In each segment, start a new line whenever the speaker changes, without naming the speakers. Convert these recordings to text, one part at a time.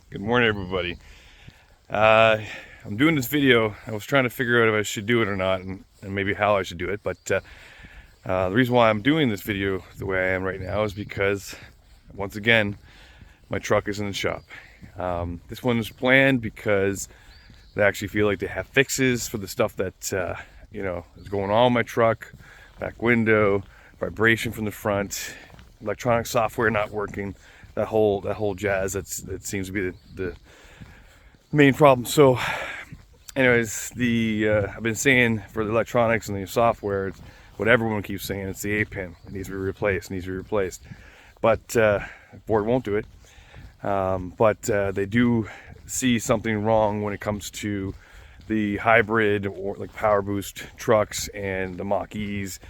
Good morning, everybody. I'm doing this video. I was trying to figure out if I should do it or not, and maybe how I should do it. But the reason why I'm doing this video the way I am right now is because, once again, my truck is in the shop. This one was planned because they actually feel like they have fixes for the stuff that is going on with my truck. Back window, vibration from the front, electronic software not working. That whole jazz that seems to be the main problem. So anyways, I've been saying for the electronics and the software, it's what everyone keeps saying, it's the A pin. It needs to be replaced, but Ford won't do it. But they do see something wrong when it comes to the hybrid or like power boost trucks and the Mach-E's.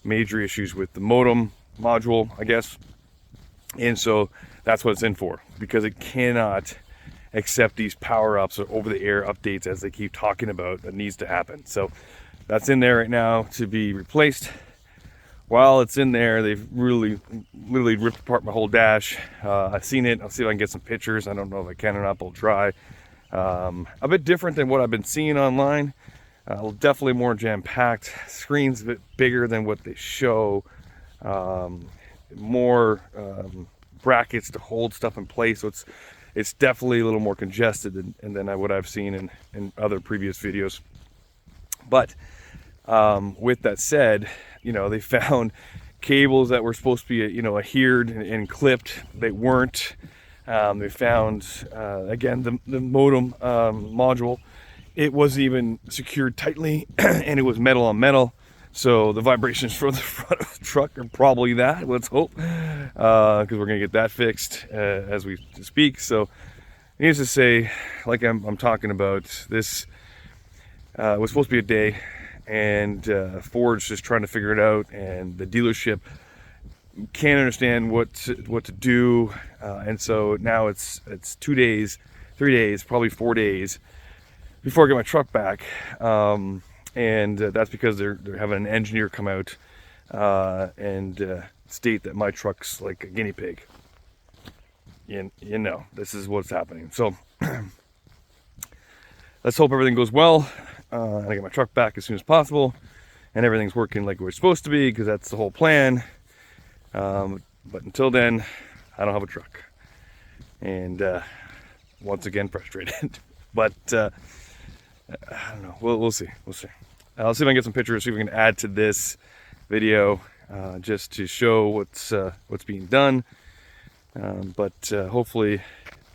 Major issues with the modem module, I guess. And so that's what it's in for, because it cannot accept these power-ups or over-the-air updates as they keep talking about that needs to happen. So that's in there right now to be replaced. While it's in there, they've literally ripped apart my whole dash. I've seen it. I'll see if I can get some pictures. I don't know if I can or not, but I'll try. A bit different than what I've been seeing online. Definitely more jam-packed. Screen's a bit bigger than what they show. More brackets to hold stuff in place, so it's definitely a little more congested than what I've seen in other previous videos. But with that said, they found cables that were supposed to be adhered and clipped. They weren't. They found again the modem module. It wasn't even secured tightly, and it was metal on metal. So the vibrations from the front of the truck are probably that. Let's hope, because we're gonna get that fixed as we speak. So, needless to say, like I'm talking about, this was supposed to be a day, and Ford's just trying to figure it out, and the dealership can't understand what to do, and so now it's 2 days, 3 days, probably 4 days before I get my truck back. And that's because they're having an engineer come out and state that my truck's like a guinea pig. This is what's happening. So let's hope everything goes well, and I get my truck back as soon as possible, and everything's working like we're supposed to be, because that's the whole plan. But until then, I don't have a truck, and once again frustrated. But I don't know. We'll see. I'll see if I can get some pictures, see if we can add to this video, just to show what's being done. But hopefully,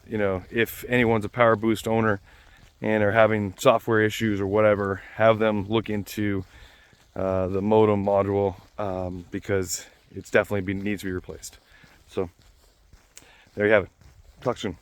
if anyone's a Power Boost owner and are having software issues or whatever, have them look into the modem module, because it's definitely needs to be replaced. So there you have it. Talk soon.